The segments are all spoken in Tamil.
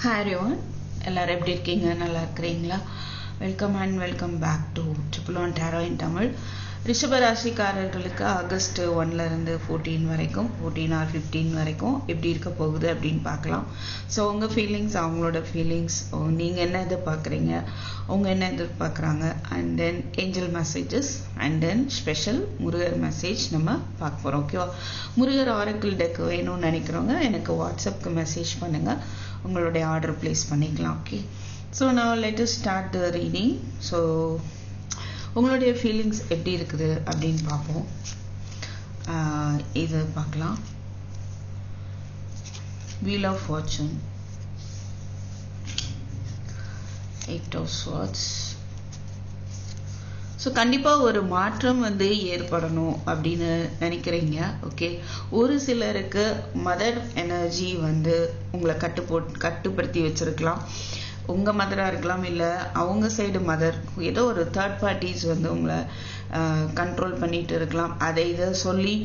Hi everyone, எல்லாரும் எப்படி இருக்கீங்க? நல்லா இருக்கிறீங்களா? Welcome back to triple one tarot in Tamil. ரிஷப ராசிக்காரர்களுக்கு ஆகஸ்ட் 1ல இருந்து 14 வரைக்கும் 14 ஆர் 15 வரைக்கும் எப்படி இருக்க போகுது அப்படின்னு பார்க்கலாம். ஸோ உங்கள் ஃபீலிங்ஸ், அவங்களோட ஃபீலிங்ஸ், நீங்கள் என்ன எதிர்பார்க்குறீங்க, அவங்க என்ன எதிர்பார்க்குறாங்க, and then angel messages and then special Murugar message நம்ம பார்க்க போகிறோம். ஓகேவா? முருகர் ஆரக்கிள் டெக் வேணும்னு நினைக்கிறவங்க எனக்கு வாட்ஸ்அப்க்கு மெசேஜ் பண்ணுங்கள், உங்களுடைய ஆர்டர் பிளேஸ் பண்ணிக்கலாம். ஓகே, ஸோ நான் let us start the reading. So உங்களுடைய ஃபீலிங்ஸ் எப்படி இருக்குது அப்படின்னு பார்ப்போம். இது பார்க்கலாம். Wheel of fortune, 8 of swords. So கண்டிப்பாக ஒரு மாற்றம் ஏற்படணும் அப்படின்னு நினைக்கிறீங்க. ஓகே, ஒரு சிலருக்கு மதர் எனர்ஜி உங்களை கட்டுப்படுத்தி வச்சிருக்கலாம். உங்கள் மதராக இருக்கலாம், இல்லை அவங்க சைடு மதர், ஏதோ ஒரு தேர்ட் பார்ட்டிஸ் உங்களை கண்ட்ரோல் பண்ணிட்டு இருக்கலாம். அதை இதை சொல்லி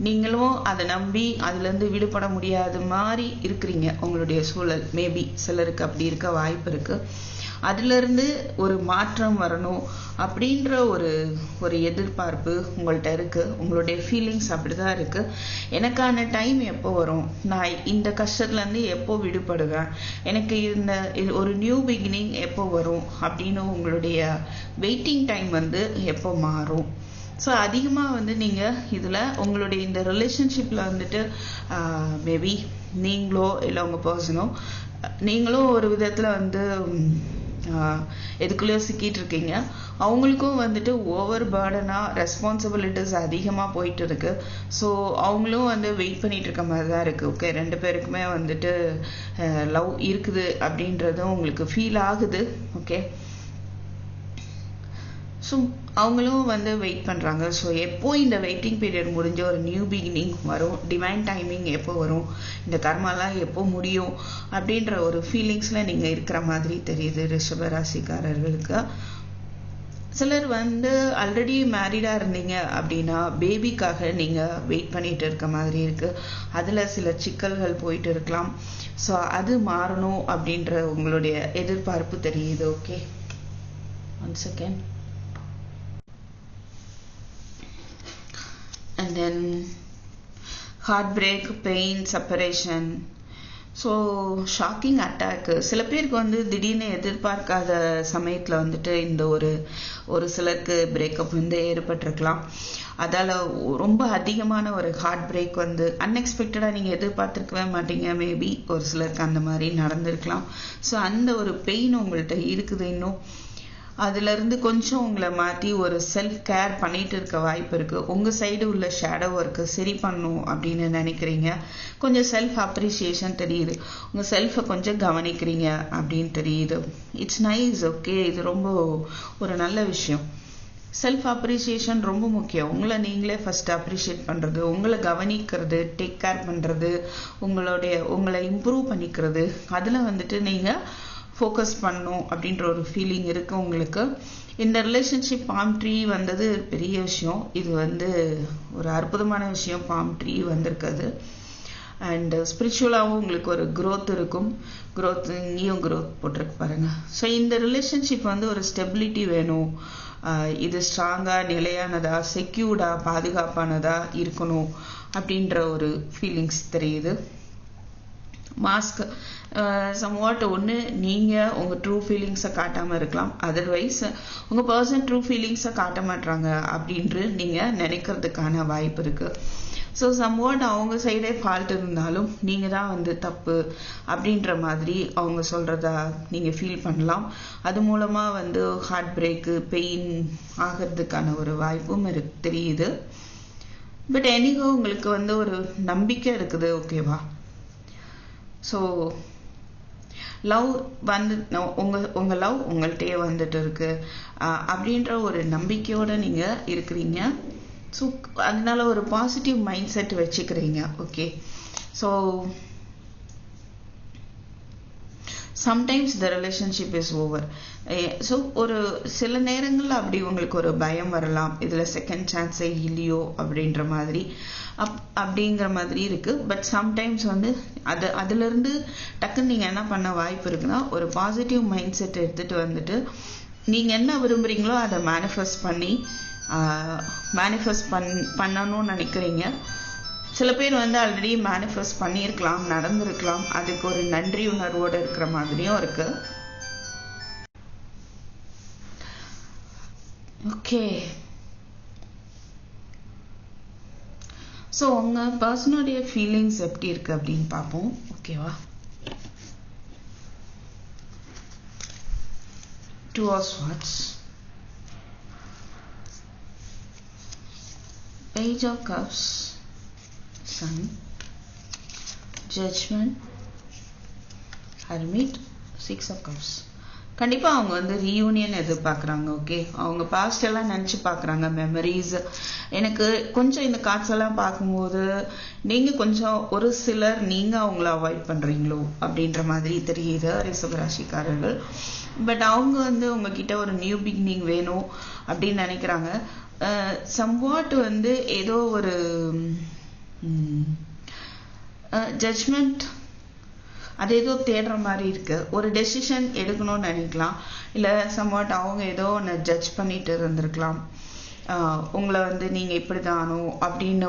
நீங்களும் அதை நம்பி அதுலேருந்து விடுபட முடியாத மாதிரி இருக்கிறீங்க. உங்களுடைய சூழல் மேபி சிலருக்கு அப்படி இருக்க வாய்ப்பு இருக்குது. அதிலிருந்து ஒரு மாற்றம் வரணும் அப்படின்ற ஒரு எதிர்பார்ப்பு உங்கள்கிட்ட இருக்குது. உங்களுடைய ஃபீலிங்ஸ் அப்படி தான் இருக்குது. எனக்கான டைம் எப்போ வரும், நான் இந்த கஷ்டத்துலேருந்து எப்போ விடுபடுவேன், எனக்கு ஒரு நியூ பிகினிங் எப்போ வரும் அப்படின்னு உங்களுடைய வெயிட்டிங் டைம் எப்போ மாறும். ஸோ அதிகமாக நீங்கள் இதில் உங்களுடைய இந்த ரிலேஷன்ஷிப்பில் மேபி நீங்களோ இல்லை உங்கள் பர்சனோ, நீங்களும் ஒரு விதத்தில் எதுக்குள்ளேயோ சிக்கிட்டு இருக்கீங்க. அவங்களுக்கும் ஓவர் பேர்டனாக ரெஸ்பான்சிபிலிட்டிஸ் அதிகமாக போயிட்டு இருக்கு. ஸோ அவங்களும் வெயிட் பண்ணிட்டு இருக்க மாதிரி தான் இருக்குது. ஓகே, ரெண்டு பேருக்குமே லவ் இருக்குது அப்படின்றதும் உங்களுக்கு ஃபீல் ஆகுது. ஓகே, ஸோ அவங்களும் வெயிட் பண்ணுறாங்க. ஸோ எப்போ இந்த வெயிட்டிங் பீரியட் முடிஞ்ச ஒரு நியூ பிகினிங் வரும், டிவைன் டைமிங் எப்போ வரும், இந்த கர்மாலாம் எப்போ முடியும் அப்படின்ற ஒரு ஃபீலிங்ஸில் நீங்கள் இருக்கிற மாதிரி தெரியுது ரிஷப ராசிக்காரர்களுக்கு. சிலர் ஆல்ரெடி மேரிடாக இருந்தீங்க அப்படின்னா பேபிக்காக நீங்கள் வெயிட் பண்ணிட்டு இருக்க மாதிரி இருக்குது. அதில் சில சிக்கல்கள் போயிட்டு இருக்கலாம். ஸோ அது மாறணும் அப்படின்ற உங்களுடைய எதிர்பார்ப்பு தெரியுது. Okay, 1 second. And then heartbreak, pain, separation. So shocking attack சில பேருக்கு திடீர்னு எதிர்பார்க்காத சமயத்தில் இந்த ஒரு சிலருக்கு பிரேக்கப் ஏற்பட்டிருக்கலாம். அதால் ரொம்ப அதிகமான ஒரு ஹார்ட் பிரேக் அன்எக்ஸ்பெக்டடாக நீங்கள் எதிர்பார்த்துருக்கவே மாட்டீங்க. மேபி ஒரு சிலருக்கு அந்த மாதிரி நடந்திருக்கலாம். ஸோ அந்த ஒரு பெயின் உங்கள்கிட்ட இருக்குது. இன்னும் அதுலேருந்து கொஞ்சம் உங்களை மாற்றி ஒரு செல்ஃப் கேர் பண்ணிட்டு இருக்க வாய்ப்பு இருக்குது. உங்கள் சைடு உள்ள ஷேடோ ஒர்க்கு சரி பண்ணணும் அப்படின்னு நினைக்கிறீங்க. கொஞ்சம் செல்ஃப் அப்ரிசியேஷன் தெரியுது. உங்கள் செல்ஃபை கொஞ்சம் கவனிக்கிறீங்க அப்படின்னு தெரியுது. It's nice. ஓகே, இது ரொம்ப ஒரு நல்ல விஷயம். செல்ஃப் அப்ரிசியேஷன் ரொம்ப முக்கியம். உங்களை நீங்களே ஃபர்ஸ்ட் அப்ரிஷியேட் பண்ணுறது, உங்களை கவனிக்கிறது, டேக் கேர் பண்ணுறது, உங்களை இம்ப்ரூவ் பண்ணிக்கிறது, அதில் நீங்கள் ஃபோக்கஸ் பண்ணணும் அப்படின்ற ஒரு ஃபீலிங் இருக்குது உங்களுக்கு. இந்த ரிலேஷன்ஷிப் பாம் ட்ரீ பெரிய விஷயம். இது ஒரு அற்புதமான விஷயம். பாம் ட்ரீ வந்திருக்குது. அண்ட் ஸ்பிரிச்சுவலாகவும் உங்களுக்கு ஒரு க்ரோத் இருக்கும். க்ரோத் இங்கேயும் க்ரோத் போட்டிருக்கு பாருங்கள். ஸோ இந்த ரிலேஷன்ஷிப் ஒரு ஸ்டெபிலிட்டி வேணும். இது ஸ்ட்ராங்காக, நிலையானதாக, செக்யூர்டாக, பாதுகாப்பானதாக இருக்கணும் அப்படின்ற ஒரு ஃபீலிங்ஸ் தெரியுது. மாஸ்க் சம்வாட் ஒன்று நீங்கள் உங்கள் ட்ரூ ஃபீலிங்ஸை காட்டாமல் இருக்கலாம். அதர்வைஸ் உங்கள் பர்சன் ட்ரூ ஃபீலிங்ஸை காட்ட மாட்டாங்க அப்படின்று நீங்கள் நினைக்கிறதுக்கான வாய்ப்பு இருக்குது. ஸோ சம்வாட் அவங்க சைடே ஃபால்ட் இருந்தாலும் நீங்கள் தான் தப்பு அப்படின்ற மாதிரி அவங்க சொல்கிறதா நீங்கள் ஃபீல் பண்ணலாம். அது மூலமாக ஹார்ட் பிரேக்கு, பெயின் ஆகிறதுக்கான ஒரு வாய்ப்பும் தெரியுது. பட் எனிகோ உங்களுக்கு ஒரு நம்பிக்கை இருக்குது. ஓகேவா? ஸோ லவ் உங்கள் லவ் உங்கள்கிட்டயே இருக்கு அப்படின்ற ஒரு நம்பிக்கையோடு நீங்கள் இருக்கிறீங்க. ஸோ அதனால ஒரு பாசிட்டிவ் மைண்ட் செட் வச்சுக்கிறீங்க. Okay, so sometimes the relationship is over. So ஒரு சில நேரங்களில் அப்படி உங்களுக்கு ஒரு பயம் வரலாம், இதில் செகண்ட் சான்ஸே இல்லையோ அப்படின்ற மாதிரி அப்படிங்கிற மாதிரி இருக்கு. பட் சம்டைம்ஸ் வந்து அதுலேருந்து டக்குன்னு நீங்கள் என்ன பண்ண வாய்ப்பு இருக்குன்னா, ஒரு பாசிட்டிவ் மைண்ட் செட் எடுத்துகிட்டு வந்துட்டு நீங்கள் என்ன விரும்புகிறீங்களோ அதை மேனிஃபெஸ்ட் பண்ணணும்னு நினைக்கிறீங்க. சில பேர் வந்து ஆல்ரெடி மேனிஃபெஸ்ட் பண்ணியிருக்கலாம், நடந்திருக்கலாம், அதுக்கு ஒரு நன்றி உணர்வோடு இருக்கிற மாதிரியும் இருக்கு. ஓகே, ஸோ உங்கள் பர்சனுடைய ஃபீலிங்ஸ் எப்படி இருக்கு அப்படின்னு பார்ப்போம். ஓகேவா? 2 of Swords, Page of Cups, Sun, Judgment, Hermit, 6 of Cups. கண்டிப்பாக அவங்க வந்து ரீயூனியன் எதிர்பார்க்குறாங்க. ஓகே, அவங்க பாஸ்ட் எல்லாம் நினச்சி பார்க்குறாங்க, மெமரிஸ். எனக்கு கொஞ்சம் இந்த கார்ட்ஸ் எல்லாம் பார்க்கும்போது நீங்கள் கொஞ்சம் ஒரு சிலர் நீங்கள் அவங்கள அவாய்ட் பண்ணுறீங்களோ அப்படின்ற மாதிரி தெரியுது ரிஷபராசிக்காரர்கள். பட் அவங்க வந்து உங்ககிட்ட ஒரு நியூ பிகினிங் வேணும் அப்படின்னு நினைக்கிறாங்க. சம்வாட் வந்து ஏதோ ஒரு ஜட்ஜ்மெண்ட் அது ஏதோ தேடுற மாதிரி இருக்கு. ஒரு டெசிஷன் எடுக்கணும்னு நினைக்கலாம், இல்லை சம்வாட் அவங்க ஏதோ ஒன்று ஜட்ஜ் பண்ணிட்டு இருந்திருக்கலாம். உங்களை வந்து நீங்கள் இப்படி தானோ அப்படின்னு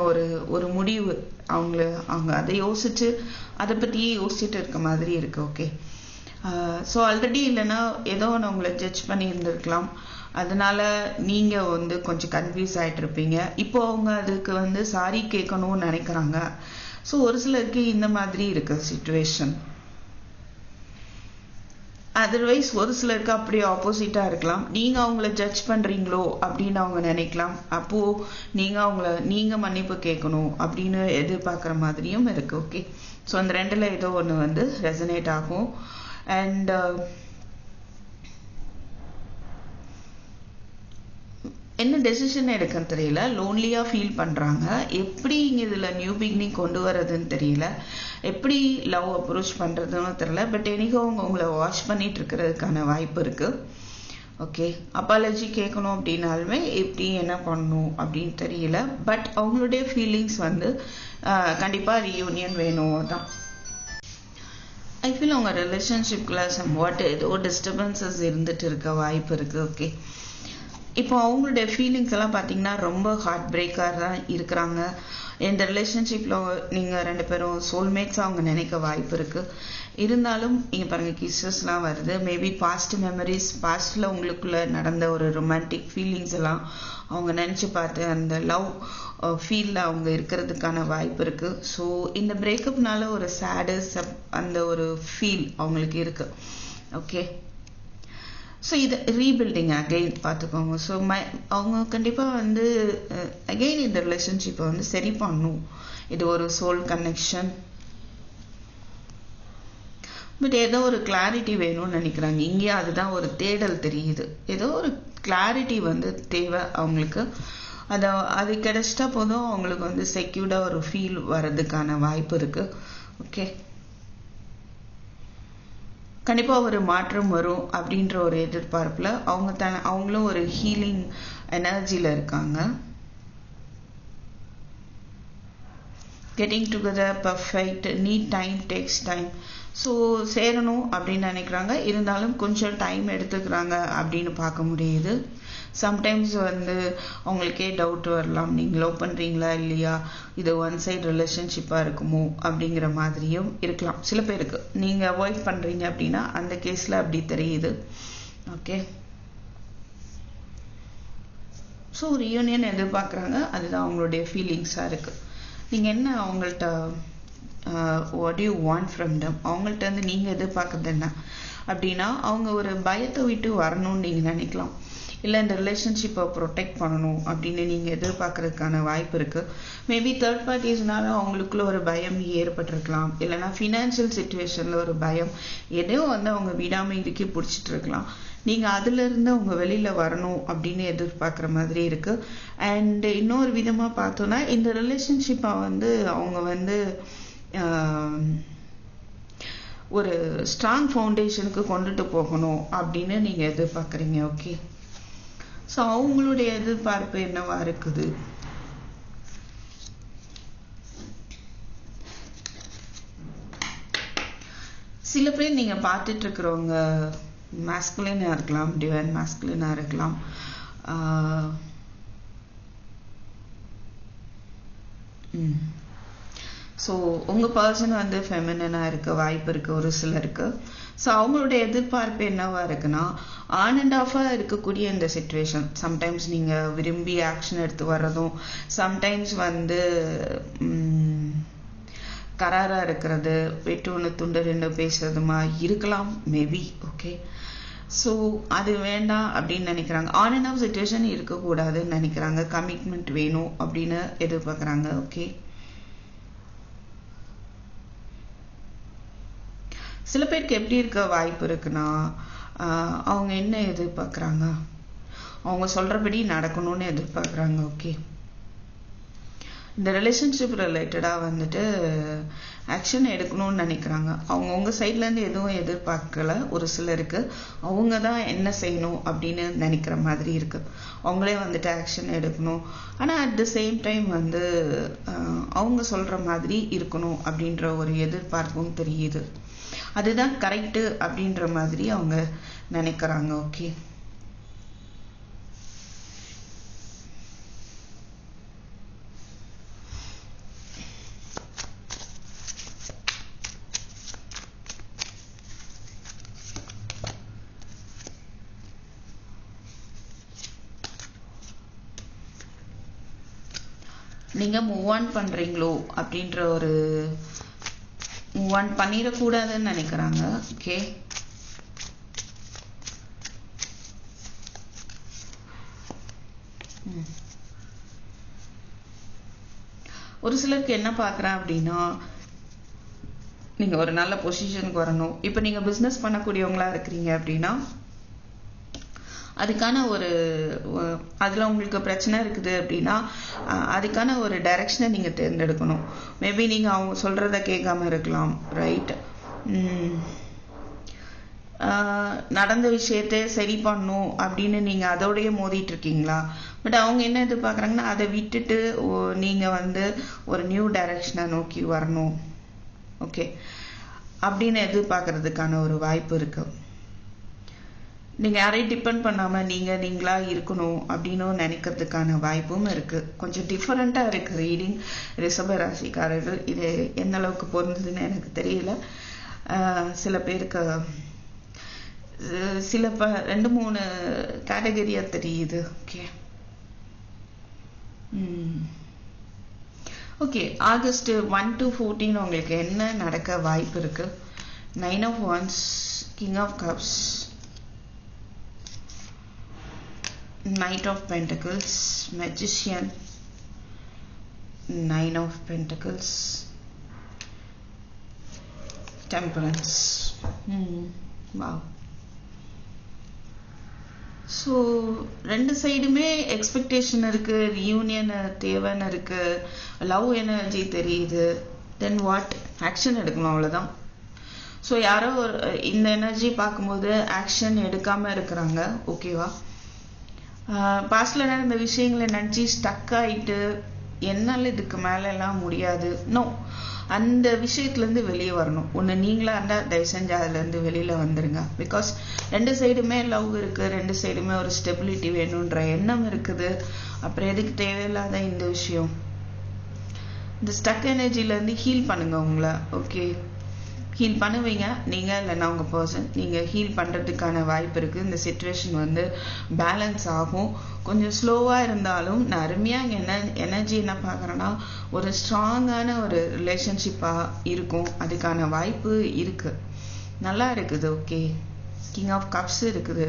ஒரு முடிவு அவங்க அதை யோசிச்சு அதை பற்றியே யோசிச்சுட்டு இருக்க மாதிரி இருக்கு. ஓகே, ஸோ ஆல்ரெடி இல்லைன்னா ஏதோ ஒன்று உங்களை ஜட்ஜ் பண்ணி இருந்திருக்கலாம், அதனால நீங்கள் வந்து கொஞ்சம் கன்ஃபியூஸ் ஆகிட்டு இருப்பீங்க. இப்போ அவங்க அதுக்கு வந்து சாரி கேட்கணும்னு நினைக்கிறாங்க. ஸோ ஒரு சிலருக்கு இந்த மாதிரி இருக்கு சுச்சுவேஷன். அதர்வைஸ் ஒரு சிலருக்கு அப்படியே ஆப்போசிட்டாக இருக்கலாம். நீங்கள் அவங்கள ஜட்ஜ் பண்ணுறீங்களோ அப்படின்னு அவங்க நினைக்கலாம். அப்போது நீங்கள் மன்னிப்பு கேட்கணும் அப்படின்னு எதிர்பார்க்குற மாதிரியும் இருக்குது. ஓகே, ஸோ அந்த ரெண்டில் ஏதோ ஒன்று வந்து ரெசனேட் ஆகும். அண்ட் என்ன டெசிஷன் எடுக்கன்னு தெரியல, லோன்லியாக ஃபீல் பண்ணுறாங்க. எப்படி இங்கே இதில் நியூ பிகினிங் கொண்டு வரதுன்னு தெரியல, எப்படி லவ் அப்ரோச் பண்ணுறதுன்னு தெரியல. பட் எனக்கோ அவங்க உங்களை வாஷ் பண்ணிட்டு இருக்கிறதுக்கான வாய்ப்பு இருக்குது. ஓகே, அப்பாலஜி கேட்கணும் அப்படின்னாலுமே எப்படி என்ன பண்ணணும் அப்படின்னு தெரியல. பட் அவங்களுடைய ஃபீலிங்ஸ் வந்து கண்டிப்பாக ரீயூனியன் வேணும் தான். ஐ ஃபீல் அவங்க ரிலேஷன்ஷிப்பில் சம்வாட் ஏதோ டிஸ்டர்பன்சஸ் இருந்துட்டு இருக்க வாய்ப்பு இருக்குது. ஓகே, இப்போ அவங்களுடைய ஃபீலிங்ஸ் எல்லாம் பார்த்தீங்கன்னா ரொம்ப ஹார்ட் பிரேக்காக தான் இருக்கிறாங்க. இந்த ரிலேஷன்ஷிப்பில் நீங்கள் 2 பேரும் சோல்மேட்ஸாக அவங்க நினைக்க வாய்ப்பு இருக்குது. இருந்தாலும் இங்கே பாருங்கள், கிஸ்ஸஸ்லாம் வருது. மேபி பாஸ்ட் மெமரிஸ், பாஸ்டில் உங்களுக்குள்ளே நடந்த ஒரு ரொமான்டிக் ஃபீலிங்ஸ் எல்லாம் அவங்க நினச்சி பார்த்து அந்த லவ் ஃபீலில் அவங்க இருக்கிறதுக்கான வாய்ப்பு இருக்குது. ஸோ இந்த பிரேக்கப்னால ஒரு சேடஸ் அந்த ஒரு ஃபீல் அவங்களுக்கு இருக்குது. ஓகே, ஸோ இது ரீபில்டிங் அகெயின் பார்த்துக்கோங்க. ஸோ அவங்க கண்டிப்பாக வந்து அகெயின் இந்த ரிலேஷன்ஷிப்பை வந்து சரி பண்ணணும். இது ஒரு சோல் கனெக்ஷன். பட் ஏதோ ஒரு கிளாரிட்டி வேணும்னு நினைக்கிறாங்க. இங்கேயும் அதுதான் ஒரு தேடல் தெரியுது. ஏதோ ஒரு கிளாரிட்டி வந்து தேவை அவங்களுக்கு. அது கிடைச்சிட்டா போதும் அவங்களுக்கு வந்து செக்யூர்டாக ஒரு ஃபீல் வர்றதுக்கான வாய்ப்பு இருக்குது. ஓகே, கண்டிப்பாக ஒரு மாற்றம் வரும் அப்படின்ற ஒரு எதிர்பார்ப்பில் அவங்களும் ஒரு ஹீலிங் எனர்ஜியில் இருக்காங்க. Getting together perfect, need time, takes time. So சேரணும் அப்படின்னு நினைக்கிறாங்க, இருந்தாலும் கொஞ்சம் டைம் எடுத்துக்கிறாங்க அப்படின்னு பார்க்க முடியுது. சம்டைம்ஸ் வந்து அவங்களுக்கே டவுட் வரலாம், நீங்கள் லவ் பண்ணுறீங்களா இல்லையா, இது ஒன் சைட் ரிலேஷன்ஷிப்பாக இருக்குமோ அப்படிங்கிற மாதிரியும் இருக்கலாம் சில பேருக்கு. நீங்கள் அவாய்ட் பண்ணுறீங்க அப்படின்னா அந்த கேஸில் அப்படி தெரியுது. ஓகே, ஸோ ரியூனியன் எதிர்பார்க்குறாங்க, அதுதான் அவங்களுடைய ஃபீலிங்ஸாக இருக்குது. நீங்கள் என்ன அவங்கள்ட்ட what you want from them, அவங்கள்ட்ட வந்து நீங்கள் எதிர்பார்க்குறது என்ன அப்படின்னா, அவங்க ஒரு பயத்தை விட்டு வரணும்னு நீங்கள் நினைக்கலாம். இல்லை இந்த ரிலேஷன்ஷிப்பை ப்ரொடெக்ட் பண்ணணும் அப்படின்னு நீங்கள் எதிர்பார்க்கறதுக்கான வாய்ப்பு இருக்குது. மேபி தேர்ட் பார்ட்டிஸ்னால அவங்களுக்குள்ள ஒரு பயம் ஏற்பட்டிருக்கலாம், இல்லைனா ஃபினான்ஷியல் சுச்சுவேஷனில் ஒரு பயம், எதையோ வந்து அவங்க விடாமல் இறுக்கி பிடிச்சிட்டு இருக்கலாம். நீங்கள் அதிலிருந்து அவங்க வெளியில் வரணும் அப்படின்னு எதிர்பார்க்குற மாதிரி இருக்குது. அண்ட் இன்னொரு விதமாக பார்த்தோன்னா, இந்த ரிலேஷன்ஷிப்பை வந்து அவங்க வந்து ஒரு ஸ்ட்ராங் ஃபவுண்டேஷனுக்கு கொண்டுட்டு போகணும் அப்படின்னு நீங்க எதிர்பார்க்குறீங்க. ஓகே, ஸோ அவங்களுடைய எதிர்பார்ப்பு என்னவா இருக்குது? சில பேர் நீங்க பார்த்துட்டு இருக்கிறவங்க மாஸ்குலினா இருக்கலாம், டிவைன் மாஸ்குலினா இருக்கலாம். ஸோ உங்க பர்சன் வந்து ஃபெமினா இருக்க வாய்ப்பு இருக்கு ஒரு சிலருக்கு. ஸோ அவங்களுடைய எதிர்பார்ப்பு என்னவா இருக்குன்னா, ஆன் அண்ட் ஆஃபா இருக்கக்கூடிய இந்த சுச்சுவேஷன், சம்டைம்ஸ் நீங்க விரும்பி ஆக்ஷன் எடுத்து வர்றதும், சம்டைம்ஸ் வந்து கராரா இருக்கிறது, வெட்டு ஒன்று துண்டு ரெண்டு பேசுறதுமா இருக்கலாம் மேபி. ஓகே, ஸோ அது வேண்டாம் அப்படின்னு நினைக்கிறாங்க. ஆன் அண்ட் ஆஃப் சுச்சுவேஷன் இருக்கக்கூடாதுன்னு நினைக்கிறாங்க. கமிட்மெண்ட் வேணும் அப்படின்னு எதிர்பார்க்குறாங்க. ஓகே, சில பேருக்கு எப்படி இருக்க வாய்ப்பு இருக்குன்னா, அவங்க என்ன எதிர்பார்க்குறாங்க, அவங்க சொல்றபடி நடக்கணும்னு எதிர்பார்க்குறாங்க. ஓகே, இந்த ரிலேஷன்ஷிப் ரிலேட்டடாக வந்துட்டு ஆக்ஷன் எடுக்கணும்னு நினைக்கிறாங்க. அவங்க சைட்லேருந்து எதுவும் எதிர்பார்க்கல. ஒரு சிலருக்கு அவங்க தான் என்ன செய்யணும் அப்படின்னு நினைக்கிற மாதிரி இருக்கு. அவங்களே வந்துட்டு ஆக்ஷன் எடுக்கணும், ஆனால் அட் த சேம் டைம் வந்து அவங்க சொல்ற மாதிரி இருக்கணும் அப்படின்ற ஒரு எதிர்பார்ப்பும் தெரியுது. அதுதான் கரெக்டு அப்படின்ற மாதிரி அவங்க நினைக்கிறாங்க. ஓகே, நீங்க மூவ் ஆன் பண்றீங்களோ அப்படின்ற ஒரு மூவ் ஆன் பண்ணிடக்கூடாதுன்னு நினைக்கிறாங்க. ஓகே, ஒரு சிலருக்கு என்ன பார்க்குறேன் அப்படின்னா, நீங்க ஒரு நல்ல பொசிஷனுக்கு வரணும். இப்போ நீங்க பிஸ்னஸ் பண்ணக்கூடியவங்களா இருக்கிறீங்க அப்படின்னா, அதுக்கான ஒரு அதில் உங்களுக்கு பிரச்சனை இருக்குது அப்படின்னா, அதுக்கான ஒரு டைரக்ஷனை நீங்கள் தேர்ந்தெடுக்கணும். மேபி நீங்கள் அவங்க சொல்கிறத கேட்காம இருக்கலாம். ரைட், நடந்த விஷயத்தை சரி பண்ணும் அப்படின்னு நீங்கள் அதோடைய மோதிட்டு இருக்கீங்களா? பட் அவங்க என்ன எதிர்பார்க்குறாங்கன்னா, அதை விட்டுட்டு நீங்கள் வந்து ஒரு நியூ டைரக்ஷனை நோக்கி வரணும். ஓகே, அப்படின்னு எதிர்பார்க்கறதுக்கான ஒரு வாய்ப்பு இருக்கு. நீங்க யாரையும் டிபெண்ட் பண்ணாம நீங்களா இருக்கணும் அப்படின்னு நினைக்கிறதுக்கான வாய்ப்பும் இருக்கு. கொஞ்சம் டிஃபரெண்டா இருக்கு ரீடிங் ரிஷப ராசிக்காரர்கள். இது எந்த அளவுக்கு பொருந்ததுன்னு எனக்கு தெரியல. சில பேருக்கு சில 2-3 கேட்டகரியா தெரியுது. ஓகே, ஓகே, ஆகஸ்ட் 1 to 14 உங்களுக்கு என்ன நடக்க வாய்ப்பு இருக்கு? 9 of Wands, King of Cups, Knight of Pentacles, Magician, 9 of Pentacles, Temperance. Wow. So ரெண்டு சைடுமே எக்ஸ்பெக்டேஷன் இருக்கு, ரியூனியன் தேவைன்னு இருக்கு, லவ் எனர்ஜி தெரியுது. தென் வாட், ஆக்ஷன் எடுக்கணும், அவ்வளோதான். ஸோ யாரோ ஒரு இந்த எனர்ஜி பார்க்கும்போது ஆக்ஷன் எடுக்காம இருக்கிறாங்க. ஓகேவா, பாஸ்ட்ல நடந்த விஷயங்களை நினச்சி ஸ்டக் ஆயிட்டு என்னால் இதுக்கு மேல எல்லாம் முடியாது, நோ, அந்த விஷயத்துலேருந்து வெளியே வரணும். ஒன்று நீங்களா இருந்தால் தயவு செஞ்சு அதுலேருந்து வெளியில் வந்துடுங்க. பிகாஸ் ரெண்டு சைடுமே லவ் இருக்குது, ரெண்டு சைடுமே ஒரு ஸ்டெபிலிட்டி வேணுன்ற எண்ணம் இருக்குது. அப்புறம் எதுக்கு தேவையில்லாத இந்த விஷயம்? இந்த ஸ்டக் எனர்ஜிலேருந்து ஹீல் பண்ணுங்க உங்களை. ஓகே, ஹீல் பண்ணுவீங்க நீங்கள், இல்லைன்னா உங்கள் பர்சன். நீங்கள் ஹீல் பண்ணுறதுக்கான வாய்ப்பு இருக்குது. இந்த சிச்சுவேஷன் வந்து பேலன்ஸ் ஆகும். கொஞ்சம் ஸ்லோவாக இருந்தாலும் நான் அருமையாக இங்கே எனர்ஜி என்ன பார்க்குறேன்னா, ஒரு ஸ்ட்ராங்கான ஒரு ரிலேஷன்ஷிப்பாக இருக்கும். அதுக்கான வாய்ப்பு இருக்குது, நல்லா இருக்குது. ஓகே, கிங் ஆஃப் கப்ஸ் இருக்குது.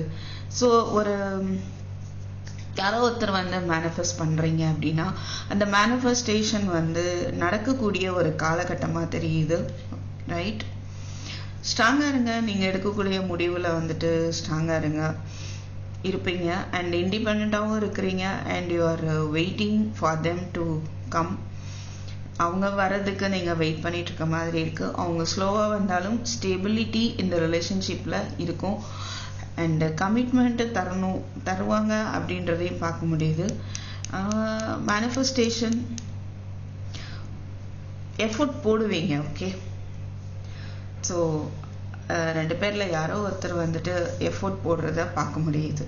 ஸோ ஒரு யாரோ ஒருத்தர் வந்து மேனிஃபெஸ்ட் பண்ணுறீங்க அப்படின்னா, அந்த மேனிஃபெஸ்டேஷன் வந்து நடக்கக்கூடிய ஒரு காலகட்டமாக தெரியுது. ரைட், ஸ்ட்ராங்காக இருங்க. நீங்கள் எடுக்கக்கூடிய முடிவில் வந்துட்டு ஸ்ட்ராங்காக இருப்பீங்க. அண்ட் இண்டிபெண்ட்டாகவும் இருக்கிறீங்க. And you are waiting for them to come. அவங்க வர்றதுக்கு நீங்கள் வெயிட் பண்ணிட்டு இருக்க மாதிரி இருக்கு. அவங்க ஸ்லோவாக வந்தாலும் ஸ்டெபிலிட்டி இந்த ரிலேஷன்ஷிப்பில் இருக்கும். அண்ட் கமிட்மெண்ட்டு தருவாங்க அப்படின்றதையும் பார்க்க முடியுது. மேனிஃபெஸ்டேஷன் எஃபோர்ட் போடுவீங்க. ஓகே, ஸோ 2 பேரில் யாரோ ஒருத்தர் வந்துட்டு எஃபோர்ட் போடுறத பார்க்க முடியுது.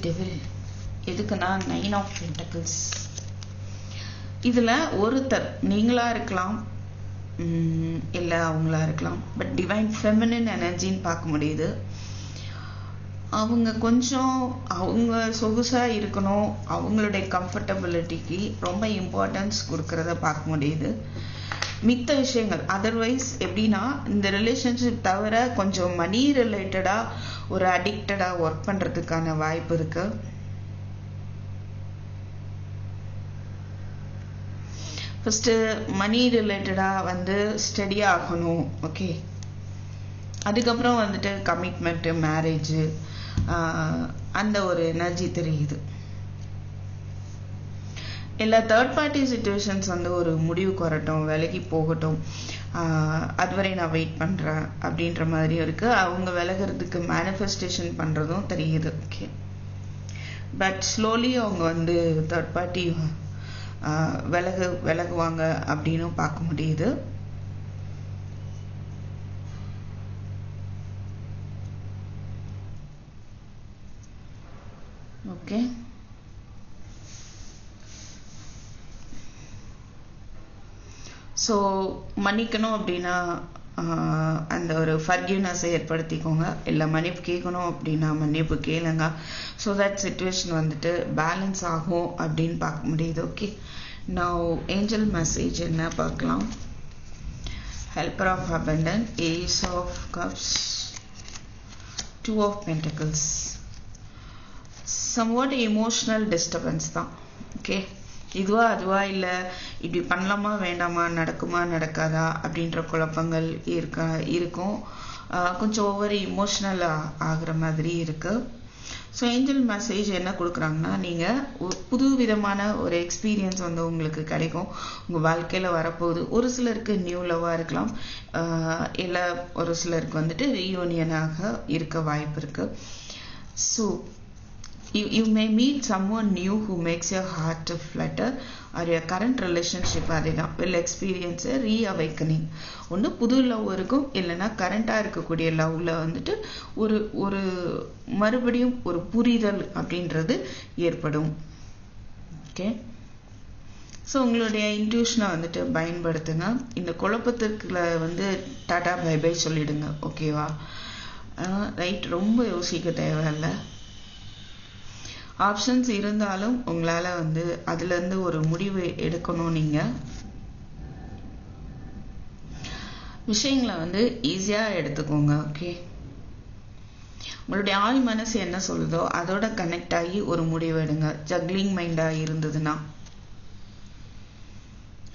டெவில் எதுக்குன்னா 9 of Pentacles. இதுல ஒருத்தர் நீங்களா இருக்கலாம், இல்லை அவங்களா இருக்கலாம். பட் டிவைன் ஃபெமினின் எனர்ஜின்னு பார்க்க முடியுது. அவங்க கொஞ்சம் அவங்க சொகுசா இருக்கணும், அவங்களுடைய கம்ஃபர்டபிலிட்டிக்கு ரொம்ப இம்பார்ட்டன்ஸ் கொடுக்கறத பார்க்க முடியுது. மித்த விஷயங்கள் அதர்வைஸ் எப்படின்னா இந்த ரிலேஷன்ஷிப் தவிர கொஞ்சம் மணி ரிலேட்டடா ஒரு அடிக்டடா ஒர்க் பண்றதுக்கான வாய்ப்பு இருக்கு. ஃபர்ஸ்ட் மணி ரிலேட்டடா வந்து ஸ்டடியா ஆகணும். ஓகே, அதுக்கப்புறம் வந்துட்டு கமிட்மெண்ட், மேரேஜ், அந்த ஒரு எனர்ஜி தெரியுது. எல்லா தேர்ட் பார்ட்டி சிச்சுவேஷன்ஸ் வந்து ஒரு முடிவுக்கு வரட்டும், விலகி போகட்டும், அதுவரை நான் வெயிட் பண்றேன் அப்படின்ற மாதிரியும் இருக்கு. அவங்க விலகிறதுக்கு மேனிஃபெஸ்டேஷன் பண்றதும் தெரியுது. ஓகே, பட் ஸ்லோலி அவங்க வந்து தேர்ட் பார்ட்டி விலகுவாங்க அப்படின்னு பார்க்க முடியுது. ஓகே, ஸோ மன்னிக்கணும் அப்படின்னா அந்த ஒரு ஃபர்கிவ்னஸை ஏற்படுத்திக்கோங்க. இல்லை மன்னிப்பு கேட்கணும் அப்படின்னா மன்னிப்பு கேளுங்க. ஸோ தட் சிச்சுவேஷன் வந்துட்டு பேலன்ஸ் ஆகும் அப்படின்னு பார்க்க முடியுது. ஓகே, நவ் ஏஞ்சல் மெசேஜ் என்ன பார்க்கலாம். Helper of abundant, ace of cups, 2 of Pentacles. Somewhat emotional disturbance தான். ஓகே, இதுவா அதுவா, இல்லை இப்படி பண்ணலாமா வேண்டாமா, நடக்குமா நடக்காதா அப்படின்ற குழப்பங்கள் இருக்கும். கொஞ்சம் ஓவர் இமோஷனல் ஆகுற மாதிரி இருக்கு. ஸோ ஏஞ்சல் மெசேஜ் என்ன கொடுக்குறாங்கன்னா, நீங்கள் புது விதமான ஒரு எக்ஸ்பீரியன்ஸ் வந்து உங்களுக்கு கிடைக்கும், உங்கள் வாழ்க்கையில் வரப்போகுது. ஒரு சிலருக்கு நியூ லவ்வாக இருக்கலாம், இல்லை ஒரு சிலருக்கு வந்துட்டு ரீயூனியனாக இருக்க வாய்ப்பு இருக்கு. So you may meet someone new who makes your heart to flutter, or your current relationship adena will experience a reawakening. ஒன்று புது லவ் இருக்கும், இல்லைன்னா கரண்டா இருக்கக்கூடிய லவ்ல வந்துட்டு ஒரு மறுபடியும் ஒரு புரிதல் அப்படின்றது ஏற்படும். ஓகே, ஸோ உங்களுடைய இன்ட்யூஷனை வந்துட்டு பயன்படுத்துங்க. இந்த குழப்பத்திற்குள்ள வந்து டாடா பை பை சொல்லிடுங்க. ஓகேவா, ரைட், ரொம்ப யோசிக்க தேவையில்லை. ஆப்ஷன்ஸ் இருந்தாலும் உங்களால வந்து அதுல இருந்து ஒரு முடிவு எடுக்கணும். நீங்க விஷயங்களை வந்து ஈஸியா எடுத்துக்கோங்க. ஓகே, உங்களுடைய ஆள் மனசு என்ன சொல்லுதோ அதோட கனெக்ட் ஆகி ஒரு முடிவு எடுங்க. ஜக்லிங் மைண்டா இருந்ததுன்னா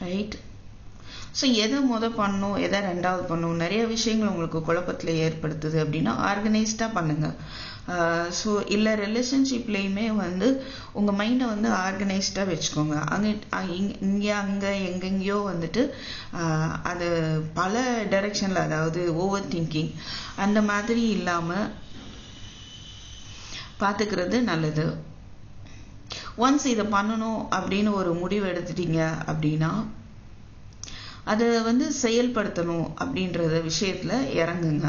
ரைட். ஸோ எதை பண்ணணும், எதை ரெண்டாவது பண்ணணும், நிறைய விஷயங்கள் உங்களுக்கு குழப்பத்துல ஏற்படுத்துது அப்படின்னா ஆர்கனைஸ்டா பண்ணுங்க. ஸோ இல்லை ரிலேஷன்ஷிப்லேயுமே வந்து உங்கள் மைண்டை வந்து ஆர்கனைஸ்டாக வச்சுக்கோங்க. இங்கே அங்கே எங்கெங்கேயோ வந்துட்டு அது பல டைரக்ஷனில், அதாவது ஓவர் திங்கிங் அந்த மாதிரி இல்லாமல் பார்த்துக்கிறது நல்லது. ஒன்ஸ் இதை பண்ணணும் அப்படின்னு ஒரு முடிவு எடுத்துட்டீங்க அப்படின்னா அதை வந்து செயல்படுத்தணும் அப்படின்றத விஷயத்துல இறங்குங்க.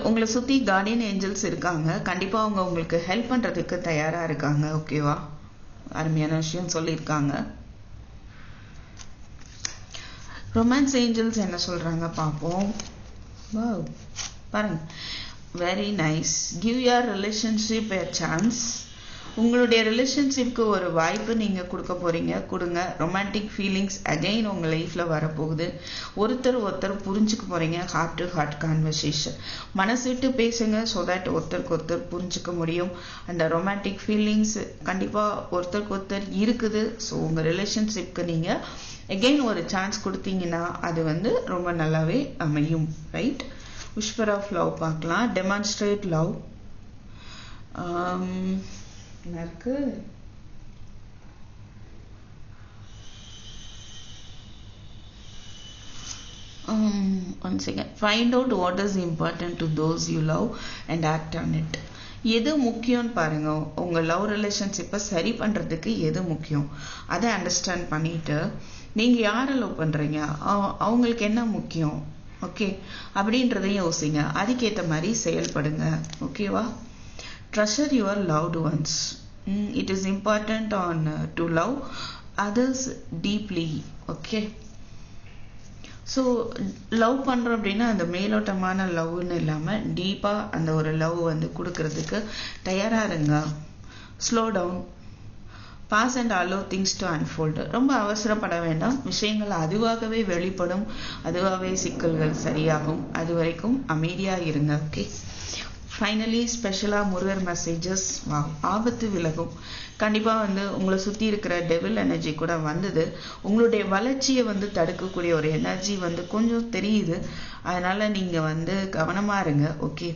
உங்களை சுத்தி கார்டியன் ஏஞ்சல்ஸ் இருக்காங்க. கண்டிப்பா அவங்க உங்களுக்கு ஹெல்ப் பண்றதுக்கு தயாரா இருக்காங்க. ஓகேவா, அருமையான விஷயம் சொல்லியிருக்காங்க. ரொமான்ஸ் ஏஞ்சல்ஸ் என்ன சொல்றாங்க பார்ப்போம். வாவ், பாருங்க, very nice. Give your relationship a chance. உங்களுடைய ரிலேஷன்ஷிப்க்கு ஒரு வாய்ப்பு நீங்க கொடுக்க போறீங்க, கொடுங்க. ரொமான்டிக் ஃபீலிங்ஸ் அகைன் உங்க லைஃப்ல வரப்போகுது. ஒருத்தர் புரிஞ்சுக்க போறீங்க. ஹார்ட் டு ஹார்ட் கான்வர்சேஷன், மனசு விட்டு பேசுங்க. ஸோ தட் ஒருத்தருக்கு ஒருத்தர் புரிஞ்சுக்க முடியும். அந்த ரொமான்டிக் ஃபீலிங்ஸ் கண்டிப்பா ஒருத்தருக்கு ஒருத்தர் இருக்குது. ஸோ உங்க ரிலேஷன்ஷிப்க்கு நீங்க அகெயின் ஒரு சான்ஸ் கொடுத்தீங்கன்னா அது வந்து ரொம்ப நல்லாவே அமையும். ரைட், விஸ்பர் ஆஃப் லவ் பார்க்கலாம். டெமான்ஸ்ட்ரேட் லவ் இருக்கு. Once again, find out what is important to those you love and act on it. எது முக்கியம்னு பாருங்க. உங்க லவ் ரிலேஷன்ஷிப்பை சரி பண்றதுக்கு எது முக்கியம் அதை அண்டர்ஸ்டாண்ட் பண்ணிட்டு நீங்க யாரை லவ் பண்றீங்க, அவங்களுக்கு என்ன முக்கியம், ஓகே அப்படின்றதையும் யோசிங்க. அதுக்கேற்ற மாதிரி செயல்படுங்க. ஓகேவா? Treasure your loved once. It is important to love others deeply. Okay, so love பண்ணுறோம் அப்படின்னா அந்த மேலோட்டமான லவ்னு இல்லாமல் டீப்பாக அந்த ஒரு லவ் வந்து கொடுக்கறதுக்கு தயாராக இருங்க. Slow down, pause and allow things to unfold. ரொம்ப அவசரப்பட வேண்டாம். விஷயங்கள் அதுவாகவே வெளிப்படும், அதுவாகவே சிக்கல்கள் சரியாகும். அது வரைக்கும் அமைதியாக இருங்க. ஓகே, ஃபைனலி ஸ்பெஷலாக முருகர் மெசேஜஸ். ஆபத்து விலகும். கண்டிப்பாக வந்து உங்களை சுற்றி இருக்கிற டெவில் எனர்ஜி கூட வந்தது. உங்களுடைய வளர்ச்சியை வந்து தடுக்கக்கூடிய ஒரு எனர்ஜி வந்து கொஞ்சம் தெரியுது. அதனால் நீங்கள் வந்து கவனமாக இருங்க. ஓகே,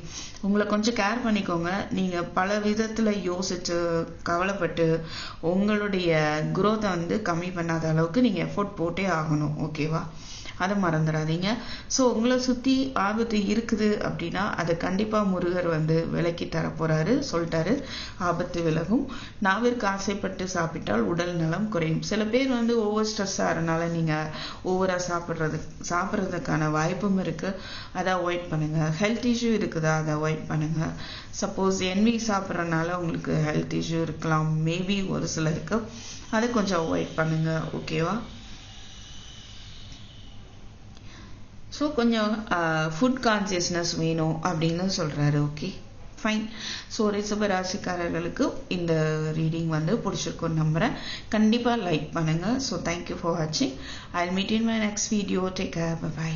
உங்களை கொஞ்சம் கேர் பண்ணிக்கோங்க. நீங்கள் பல விதத்தில் யோசித்து கவலைப்பட்டு உங்களுடைய குரோத்தை வந்து கம்மி பண்ணாத அளவுக்கு நீங்கள் எஃபோர்ட் போட்டே ஆகணும். ஓகேவா? அதை மறந்துடாதீங்க. ஸோ உங்களை சுற்றி ஆபத்து இருக்குது அப்படின்னா அதை கண்டிப்பாக முருகர் வந்து விலக்கி தரப்போறாரு. சொல்லிட்டாரு, ஆபத்து விலகும். நாவிற்கு ஆசைப்பட்டு சாப்பிட்டால் உடல் நலம் குறையும். சில பேர் வந்து ஓவர் ஸ்ட்ரெஸ் ஆகிறதுனால நீங்கள் ஓவராக சாப்பிட்றதுக்கான வாய்ப்பும் இருக்குது. அதை அவாய்ட் பண்ணுங்க. ஹெல்த் இஷ்யூ இருக்குதா, அதை அவாய்ட் பண்ணுங்க. சப்போஸ் என்வி சாப்பிட்றதுனால உங்களுக்கு ஹெல்த் இஷ்யூ இருக்கலாம், மேபி ஒரு சிலருக்கு. அதை கொஞ்சம் அவாய்ட் பண்ணுங்க. ஓகேவா? ஸோ கொஞ்சம் ஃபுட் கான்சியஸ்னஸ் வேணும் அப்படின்னு சொல்கிறாரு. Okay, fine. ஸோ ரிஷப ராசிக்காரர்களுக்கு இந்த ரீடிங் வந்து பிடிச்சிருக்குன்னு நம்புகிறேன். கண்டிப்பாக லைக் பண்ணுங்கள். ஸோ தேங்க்யூ ஃபார் வாட்சிங். I will meet in my next video. Take care. By.